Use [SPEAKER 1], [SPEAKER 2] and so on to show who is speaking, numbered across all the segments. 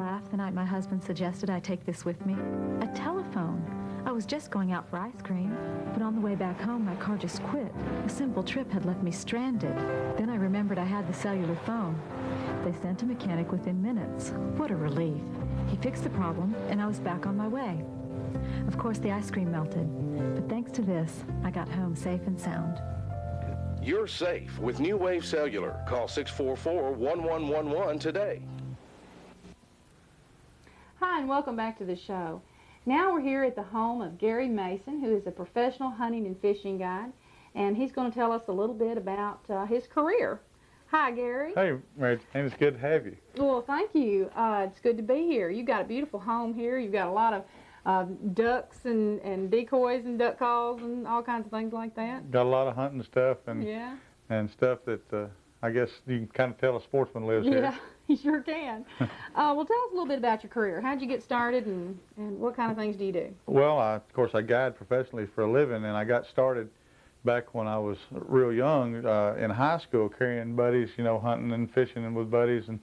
[SPEAKER 1] laugh the night my husband suggested I take this with me? A telephone. I was just going out for ice cream, but on the way back home, my car just quit. A simple trip had left me stranded. Then I remembered I had the cellular phone. They sent a mechanic within minutes. What a relief. He fixed the problem, and I was back on my way. Of course, the ice cream melted, but thanks to this, I got home safe and sound.
[SPEAKER 2] You're safe with New Wave Cellular. Call 644-1111 today.
[SPEAKER 3] Hi, and welcome back to the show. Now we're here at the home of Gary Mason, who is a professional hunting and fishing guide, and he's going to tell us a little bit about his career. Hi, Gary.
[SPEAKER 4] Hey, Mary Jane, it's good to have you.
[SPEAKER 3] Well, thank you. It's good to be here. You've got a beautiful home here. You've got a lot of ducks and decoys and duck calls and all kinds of things like that.
[SPEAKER 4] Got a lot of hunting stuff and stuff that I guess you can kind of tell a sportsman lives here.
[SPEAKER 3] Yeah, you sure can. Well, tell us a little bit about your career. How'd you get started and what kind of things do you do?
[SPEAKER 4] Well, of course, I guide professionally for a living, and I got started back when I was real young in high school, carrying buddies, you know, hunting and fishing with buddies, and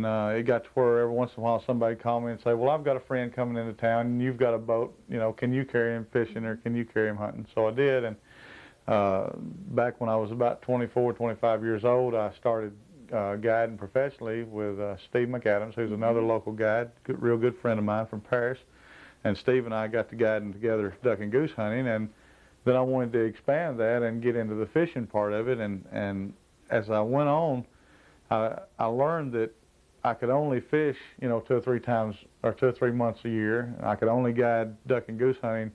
[SPEAKER 4] it got to where every once in a while somebody called me and say, well, I've got a friend coming into town and you've got a boat, you know, can you carry him fishing or can you carry him hunting? So I did, and back when I was about 24, 25 years old, I started guiding professionally with Steve McAdams, who's another local guide, real good friend of mine from Paris, and Steve and I got to guiding together duck and goose hunting, and then I wanted to expand that and get into the fishing part of it, and as I went on, I learned that I could only fish, you know, 2 or 3 times or 2 or 3 months a year. I could only guide duck and goose hunting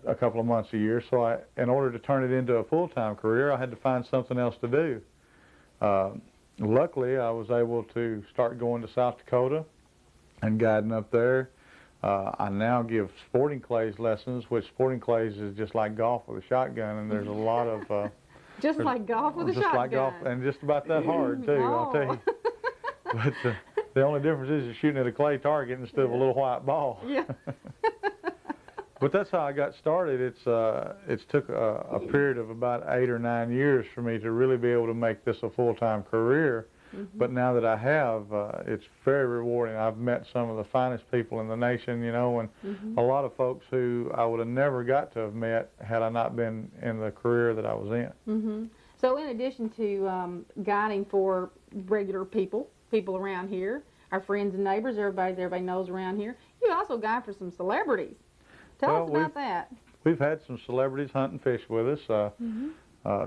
[SPEAKER 4] a couple of months a year. So in order to turn it into a full-time career, I had to find something else to do. Luckily, I was able to start going to South Dakota and guiding up there. I now give sporting clays lessons, which sporting clays is just like golf with a shotgun, and there's a lot of...
[SPEAKER 3] just like golf with a shotgun.
[SPEAKER 4] Just like golf, and just about that hard, too, I'll tell you. But the only difference is you're shooting at a clay target instead of a little white ball.
[SPEAKER 3] Yeah.
[SPEAKER 4] But that's how I got started. It's took a period of about 8 or 9 years for me to really be able to make this a full-time career. But now that I have, it's very rewarding. I've met some of the finest people in the nation, you know, and a lot of folks who I would have never got to have met had I not been in the career that I was in.
[SPEAKER 3] So in addition to guiding for regular people around here, our friends and neighbors, everybody knows around here, you also guide for some celebrities. Tell us about that.
[SPEAKER 4] We've had some celebrities hunt and fish with us.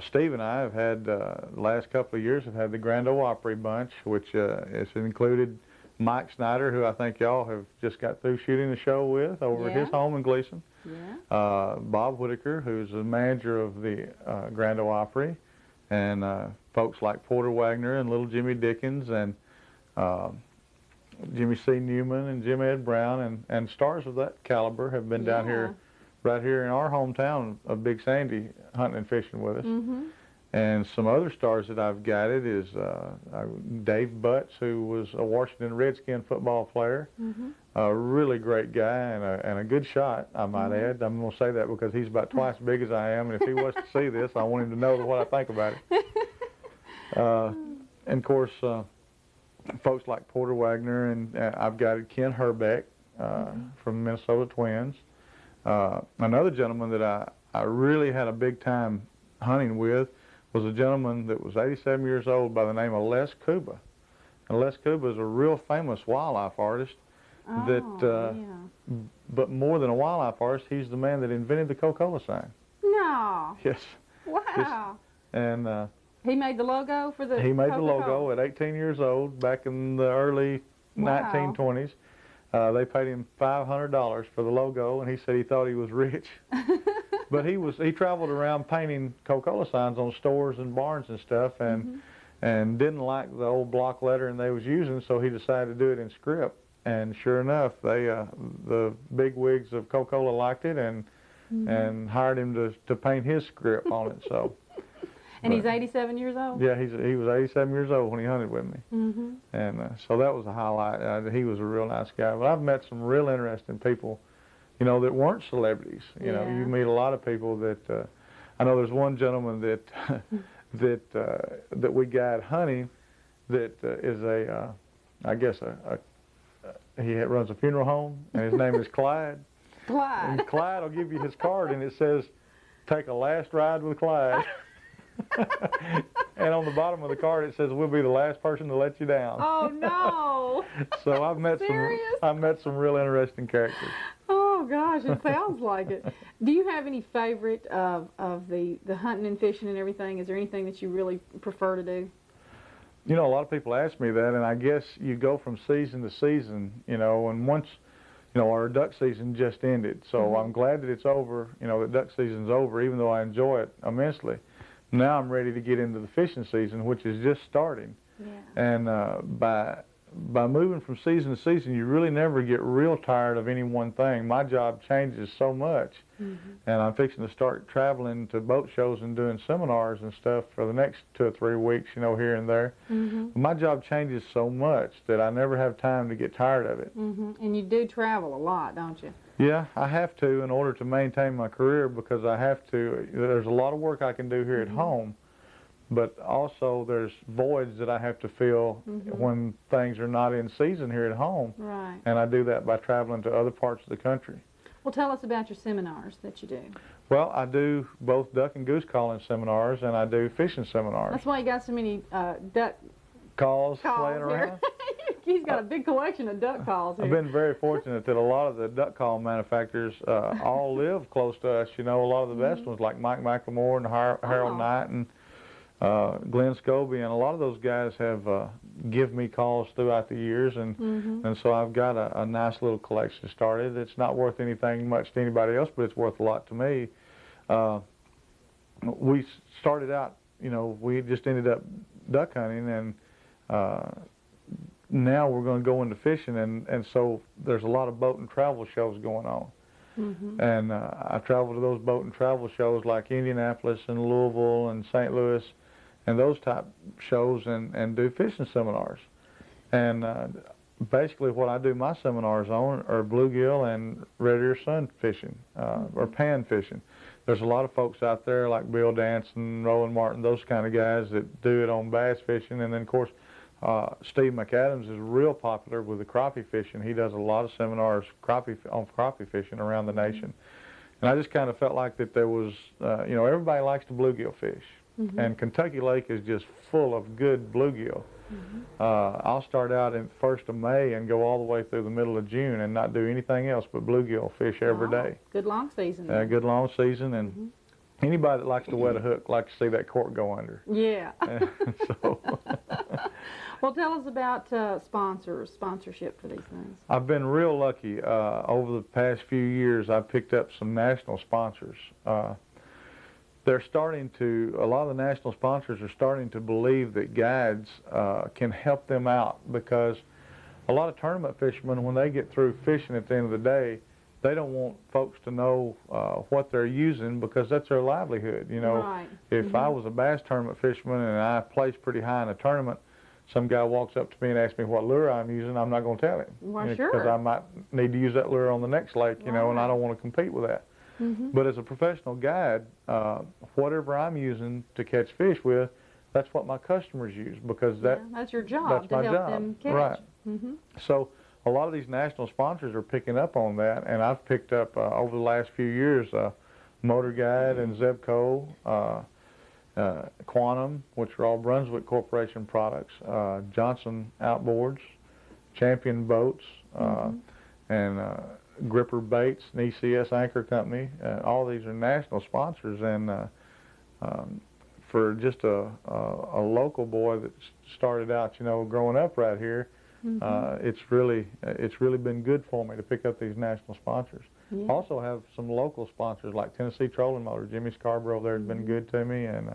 [SPEAKER 4] Steve and I have had, the last couple of years, have had the Grand Ole Opry bunch, which has included Mike Snyder, who I think y'all have just got through shooting the show with over at his home in Gleason. Bob Whitaker, who's the manager of the Grand Ole Opry, and folks like Porter Wagner and Little Jimmy Dickens and Jimmy C. Newman and Jim Ed Brown and stars of that caliber have been down here, right here in our hometown of Big Sandy, hunting and fishing with us. And some other stars that I've guided is Dave Butts, who was a Washington Redskin football player, a really great guy and a good shot, I might add. I'm going to say that because he's about twice as big as I am, and if he was to see this, I want him to know what I think about it. And of course, folks like Porter Wagner, and I've guided Ken Herbeck from Minnesota Twins. Another gentleman that I really had a big time hunting with was a gentleman that was 87 years old by the name of Les Cuba. And Les Cuba is a real famous wildlife artist but more than a wildlife artist, he's the man that invented the Coca-Cola sign.
[SPEAKER 3] No.
[SPEAKER 4] Yes.
[SPEAKER 3] Wow.
[SPEAKER 4] Yes. And
[SPEAKER 3] he made the logo for the
[SPEAKER 4] He made
[SPEAKER 3] Coca-Cola.
[SPEAKER 4] the logo at 18 years old back in the early 1920s. They paid him $500 for the logo, and he said he thought he was rich. But he traveled around painting Coca-Cola signs on stores and barns and stuff, and didn't like the old block lettering they was using, so he decided to do it in script. And sure enough, the big wigs of Coca-Cola liked it and hired him to paint his script on it. So.
[SPEAKER 3] And he's 87 years old?
[SPEAKER 4] Yeah, he was 87 years old when he hunted with me. And so that was a highlight. He was a real nice guy. But I've met some real interesting people, you know, that weren't celebrities. You know, you meet a lot of people that, I know there's one gentleman that we guide hunting that is I guess a he runs a funeral home, and his name is Clyde.
[SPEAKER 3] Clyde.
[SPEAKER 4] And Clyde will give you his card, and it says, "Take a last ride with Clyde." And on the bottom of the card it says, "We'll be the last person to let you down."
[SPEAKER 3] Oh no!
[SPEAKER 4] So I've met some real interesting characters.
[SPEAKER 3] Oh gosh, it sounds like it. Do you have any favorite of the hunting and fishing and everything? Is there anything that you really prefer to do?
[SPEAKER 4] You know, a lot of people ask me that, and I guess you go from season to season, you know, and once, you know, our duck season just ended, so I'm glad that it's over, you know, that duck season's over, even though I enjoy it immensely. Now I'm ready to get into the fishing season, which is just starting.
[SPEAKER 3] Yeah.
[SPEAKER 4] And by moving from season to season, you really never get real tired of any one thing. My job changes so much, and I'm fixing to start traveling to boat shows and doing seminars and stuff for the next 2 or 3 weeks, you know, here and there. My job changes so much that I never have time to get tired of it.
[SPEAKER 3] And you do travel a lot, don't you?
[SPEAKER 4] Yeah, I have to in order to maintain my career, because I have to. There's a lot of work I can do here at home, but also there's voids that I have to fill when things are not in season here at home.
[SPEAKER 3] Right.
[SPEAKER 4] And I do that by traveling to other parts of the country.
[SPEAKER 3] Well, tell us about your seminars that you do.
[SPEAKER 4] Well, I do both duck and goose calling seminars, and I do fishing seminars.
[SPEAKER 3] That's why you got so many duck
[SPEAKER 4] Calls
[SPEAKER 3] calls
[SPEAKER 4] playing
[SPEAKER 3] here.
[SPEAKER 4] around.
[SPEAKER 3] He's got a big collection of duck calls here.
[SPEAKER 4] I've been very fortunate that a lot of the duck call manufacturers all live close to us. You know, a lot of the best ones like Mike McLemore and Harold Knight and Glenn Scobie, and a lot of those guys have give me calls throughout the years, and so I've got a nice little collection started. It's not worth anything much to anybody else, but it's worth a lot to me. We started out, you know, we just ended up duck hunting, and now we're going to go into fishing, and so there's a lot of boat and travel shows going on. And I travel to those boat and travel shows like Indianapolis and Louisville and St. Louis and those type shows, and do fishing seminars. And basically what I do my seminars on are bluegill and red ear sun fishing, or pan fishing. There's a lot of folks out there like Bill Danson, Roland Martin, those kind of guys that do it on bass fishing. And then of course Steve McAdams is real popular with the crappie fishing. He does a lot of seminars on crappie fishing around the nation. And I just kind of felt like that there was, you know, everybody likes to bluegill fish. And Kentucky Lake is just full of good bluegill. I'll start out in the 1st of May and go all the way through the middle of June and not do anything else but bluegill fish every day.
[SPEAKER 3] Good long season.
[SPEAKER 4] Good long season, and anybody that likes to wet a hook likes to see that cork go under.
[SPEAKER 3] Yeah.
[SPEAKER 4] So.
[SPEAKER 3] Well, tell us about sponsorship for these things.
[SPEAKER 4] I've been real lucky. Over the past few years, I've picked up some national sponsors. They're starting to, a lot of the national sponsors are starting to believe that guides can help them out, because a lot of tournament fishermen, when they get through fishing at the end of the day, they don't want folks to know what they're using, because that's their livelihood. You know,
[SPEAKER 3] Right.
[SPEAKER 4] If I was a bass tournament fisherman and I placed pretty high in a tournament, some guy walks up to me and asks me what lure I'm using, I'm not going to tell him.
[SPEAKER 3] Why, sure.
[SPEAKER 4] Because I might need to use that lure on the next lake, you know, and I don't want to compete with that. But as a professional guide, whatever I'm using to catch fish with, that's what my customers use, because
[SPEAKER 3] that's your job,
[SPEAKER 4] that's
[SPEAKER 3] to
[SPEAKER 4] my
[SPEAKER 3] help
[SPEAKER 4] job.
[SPEAKER 3] them catch.
[SPEAKER 4] Right. So a lot of these national sponsors are picking up on that, and I've picked up over the last few years Motor Guide and Zebco, Quantum, which are all Brunswick Corporation products, Johnson Outboards, Champion Boats, and Gripper Baits, and ECS Anchor Company. All these are national sponsors, and for just a local boy that started out, you know, growing up right here, it's really been good for me to pick up these national sponsors.
[SPEAKER 3] Yeah.
[SPEAKER 4] Also have some local sponsors like Tennessee Trolling Motor. Jimmy Scarborough there has been good to me, and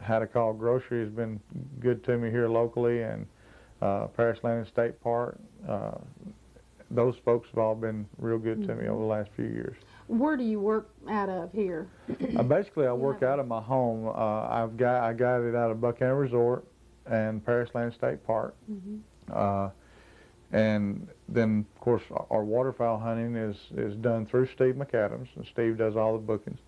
[SPEAKER 4] Had a Call Grocery has been good to me here locally, and Paris Landing State Park. Those folks have all been real good to me over the last few years.
[SPEAKER 3] Where do you work out of here?
[SPEAKER 4] Basically, I work out of my home. I guided out of Buchanan Resort and Paris Landing State Park. And then, of course, our waterfowl hunting is done through Steve McAdams, and Steve does all the bookings.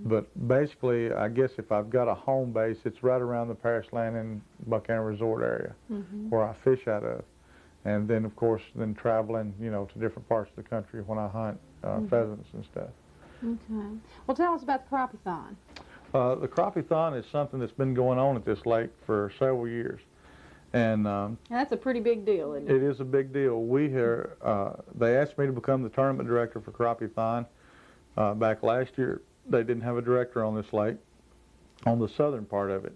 [SPEAKER 4] But basically, I guess if I've got a home base, it's right around the Paris Landing Buchanan Resort area where I fish out of. and then of course then traveling, you know, to different parts of the country when I hunt pheasants and stuff.
[SPEAKER 3] Okay. Well, tell us about the crappie-thon.
[SPEAKER 4] The crappie-thon is something that's been going on at this lake for several years, and
[SPEAKER 3] That's a pretty big deal, isn't it?
[SPEAKER 4] it is a big deal. They asked me to become the tournament director for crappie-thon back last year. They didn't have a director on this lake, on the southern part of it.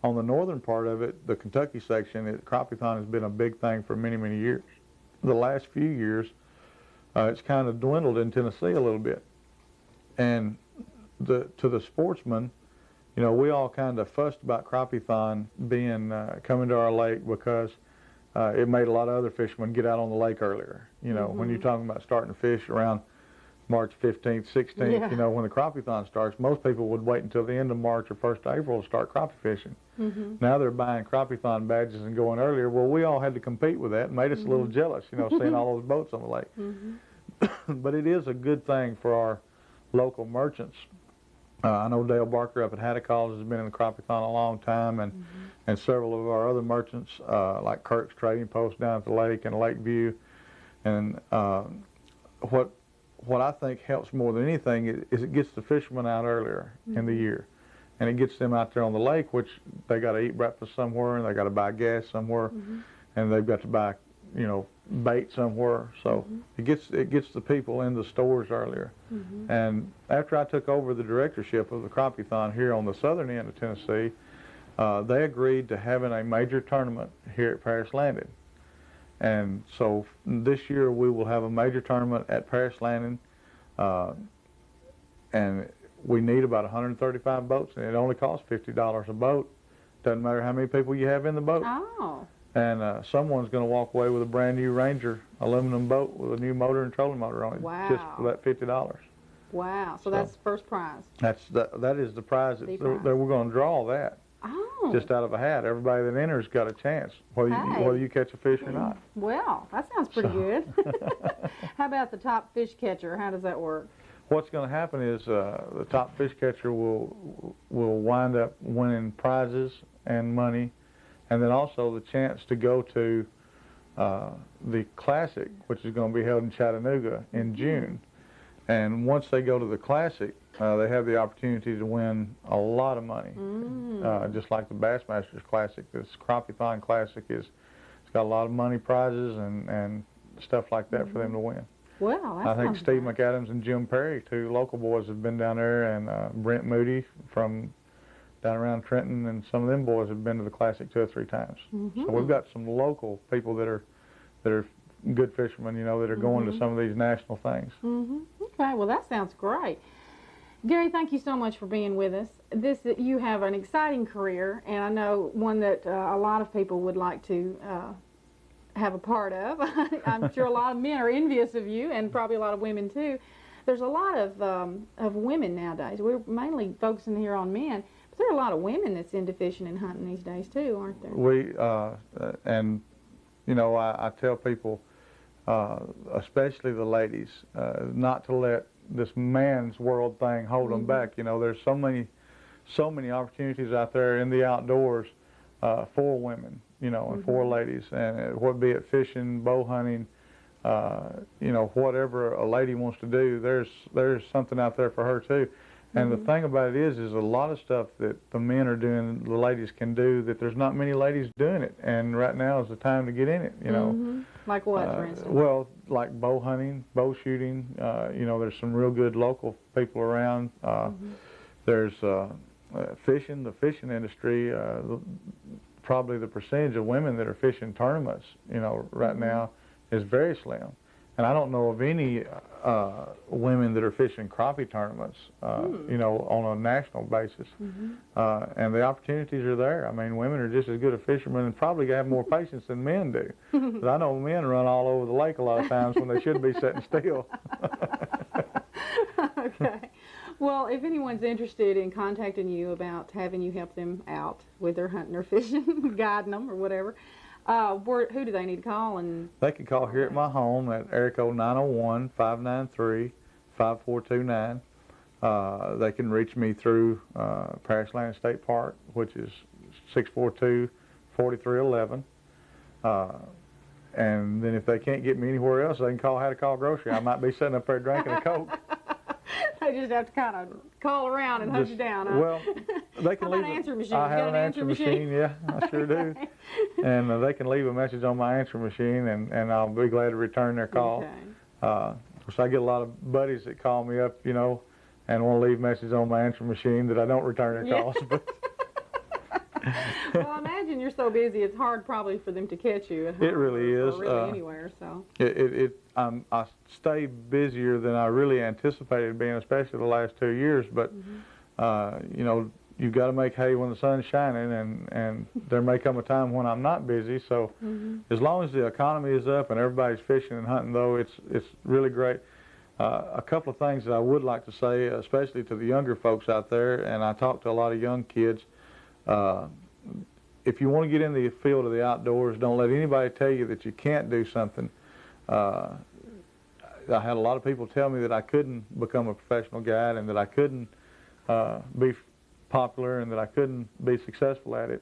[SPEAKER 4] On the northern part of it, the Kentucky section, crappie-thon has been a big thing for many, many years. The last few years, it's kind of dwindled in Tennessee a little bit. And to the sportsmen, you know, we all kind of fussed about crappie-thon being coming to our lake because it made a lot of other fishermen get out on the lake earlier. You know, when you're talking about starting to fish around March 15th, 16th,
[SPEAKER 3] Yeah.
[SPEAKER 4] you know, when the crappie-thon starts, most people would wait until the end of March or 1st of April to start crappie fishing. Now they're buying crappie-thon badges and going earlier. Well, we all had to compete with that and made us a little jealous, you know, seeing all those boats on the lake. But it is a good thing for our local merchants. I know Dale Barker up at Hattacalls has been in the crappie-thon a long time, and several of our other merchants, like Kirk's Trading Post down at the lake and Lakeview. And what I think helps more than anything is it gets the fishermen out earlier in the year. And it gets them out there on the lake, which they got to eat breakfast somewhere, and they got to buy gas somewhere, and they've got to buy, you know, bait somewhere. So it gets the people in the stores earlier. And after I took over the directorship of the crappie-thon here on the southern end of Tennessee, they agreed to having a major tournament here at Paris Landing. And so this year we will have a major tournament at Paris Landing, and we need about 135 boats, and it only costs $50 a boat. Doesn't matter how many people you have in the boat.
[SPEAKER 3] Oh.
[SPEAKER 4] And someone's going to walk away with a brand new Ranger aluminum boat with a new motor and trolling motor on it, just for that $50.
[SPEAKER 3] Wow. So that's the first prize.
[SPEAKER 4] That is the prize. That we're going to draw that.
[SPEAKER 3] Oh.
[SPEAKER 4] Just out of a hat. Everybody that enters got a chance, whether you catch a fish or not.
[SPEAKER 3] Well, that sounds pretty good. How about the top fish catcher? How does that work?
[SPEAKER 4] What's going to happen is the top fish catcher will wind up winning prizes and money, and then also the chance to go to the Classic, which is going to be held in Chattanooga in June. And once they go to the Classic, they have the opportunity to win a lot of money, just like the Bassmasters Classic. This crappie-thon Classic it's got a lot of money prizes and stuff like that for them to win.
[SPEAKER 3] Well,
[SPEAKER 4] I think Steve McAdams and Jim Perry, two local boys, have been down there, and Brent Moody from down around Trenton, and some of them boys have been to the Classic 2 or 3 times. So we've got some local people that are good fishermen, you know, that are going to some of these national things.
[SPEAKER 3] Okay, well that sounds great. Gary, thank you so much for being with us. You have an exciting career, and I know one that a lot of people would like to have a part of. I'm sure a lot of men are envious of you, and probably a lot of women too. There's a lot of women nowadays. We're mainly focusing here on men, but there are a lot of women that's into fishing and hunting these days too, aren't there?
[SPEAKER 4] And you know, I tell people, especially the ladies, not to let this man's world thing hold them back. You know, there's so many opportunities out there in the outdoors for women, you know, and for ladies, and what be it fishing, bow hunting, you know, whatever a lady wants to do, there's something out there for her too. And the thing about it is a lot of stuff that the men are doing, the ladies can do, that there's not many ladies doing it. And right now is the time to get in it, you know.
[SPEAKER 3] Like what, for instance?
[SPEAKER 4] Well, like bow hunting, bow shooting. You know, there's some real good local people around. There's fishing, the fishing industry. Probably the percentage of women that are fishing tournaments, you know, right now is very slim. And I don't know of any women that are fishing crappie tournaments, you know, on a national basis. And the opportunities are there. I mean, women are just as good a fishermen and probably have more patience than men do. But I know men run all over the lake a lot of times when they should be sitting still.
[SPEAKER 3] Okay. Well, if anyone's interested in contacting you about having you help them out with their hunting or fishing, guiding them or whatever, who do they need to call? And
[SPEAKER 4] they can call here at my home at area code 901-593-5429. They can reach me through Paris Landing State Park, which is 642-4311. and then if they can't get me anywhere else, they can call How to Call Grocery. I might be sitting up there drinking a Coke.
[SPEAKER 3] They just have to kind of call around and hunt you down, huh?
[SPEAKER 4] Well, they can leave
[SPEAKER 3] an answer machine?
[SPEAKER 4] I
[SPEAKER 3] You
[SPEAKER 4] have
[SPEAKER 3] got
[SPEAKER 4] an answer machine. Yeah, I sure do. And they can leave a message on my answer machine, and I'll be glad to return their call.
[SPEAKER 3] Okay.
[SPEAKER 4] So I get a lot of buddies that call me up, you know, and want to leave messages on my answer machine that I don't return their calls. But
[SPEAKER 3] Well, I imagine you're so busy, it's hard probably for them to catch you at home.
[SPEAKER 4] It really is.
[SPEAKER 3] Or really anywhere, so.
[SPEAKER 4] I stay busier than I really anticipated being, especially the last 2 years. But you know, you've got to make hay when the sun's shining, and there may come a time when I'm not busy. So as long as the economy is up and everybody's fishing and hunting, though, it's really great. A couple of things that I would like to say, especially to the younger folks out there, and I talk to a lot of young kids. If you want to get in the field of the outdoors, don't let anybody tell you that you can't do something. I had a lot of people tell me that I couldn't become a professional guide and that I couldn't be popular and that I couldn't be successful at it.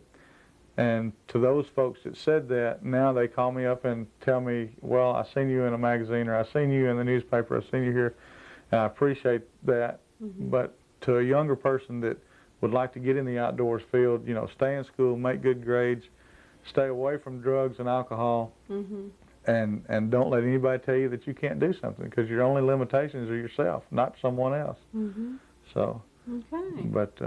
[SPEAKER 4] And to those folks that said that, now they call me up and tell me, well, I seen you in a magazine, or I seen you in the newspaper, I seen you here, and I appreciate that. But to a younger person that would like to get in the outdoors field, you know, stay in school, make good grades, stay away from drugs and alcohol, and don't let anybody tell you that you can't do something, because your only limitations are yourself, not someone else. So, but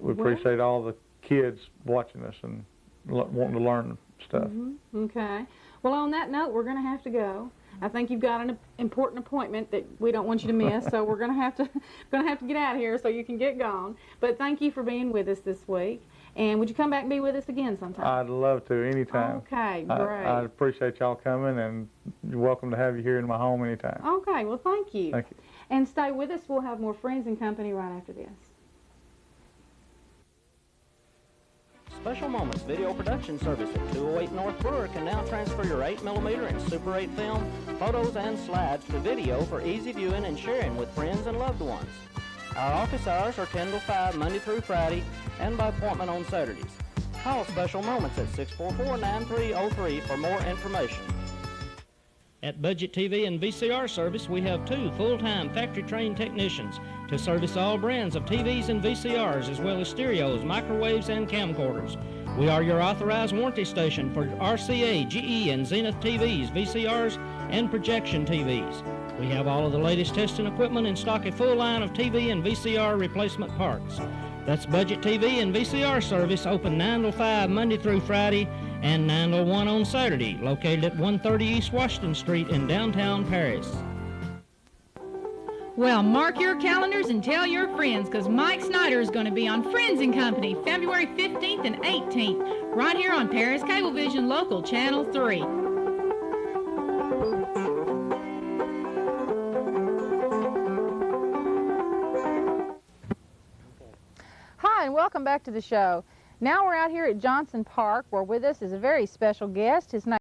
[SPEAKER 4] we appreciate all the kids watching us and wanting to learn stuff.
[SPEAKER 3] Okay. Well, on that note, we're going to have to go. I think you've got an important appointment that we don't want you to miss, so we're going to have to get out of here so you can get gone. But thank you for being with us this week. And would you come back and be with us again sometime?
[SPEAKER 4] I'd love to, anytime.
[SPEAKER 3] Okay, great.
[SPEAKER 4] I appreciate y'all coming, and you're welcome to have you here in my home anytime.
[SPEAKER 3] Okay, well, thank you.
[SPEAKER 4] Thank you.
[SPEAKER 3] And stay with us. We'll have more Friends and Company right after this.
[SPEAKER 5] Special Moments Video Production Service at 208 North Brewer can now transfer your 8mm and Super 8 film, photos, and slides to video for easy viewing and sharing with friends and loved ones. Our office hours are 10 to 5 Monday through Friday and by appointment on Saturdays. Call Special Moments at 644-9303 for more information. At Budget TV and VCR Service, we have 2 full-time factory-trained technicians to service all brands of TVs and VCRs, as well as stereos, microwaves, and camcorders. We are your authorized warranty station for RCA, GE, and Zenith TVs, VCRs, and projection TVs. We have all of the latest testing equipment and stock a full line of TV and VCR replacement parts. That's Budget TV and VCR Service, open 9 to 5 Monday through Friday and 9 to 1 on Saturday, located at 130 East Washington Street in downtown Paris.
[SPEAKER 6] Well, mark your calendars and tell your friends, because Mike Snyder is going to be on Friends and Company February 15th and 18th, right here on Paris Cablevision Local Channel 3.
[SPEAKER 3] Hi, and welcome back to the show. Now we're out here at Johnson Park, where with us is a very special guest. His name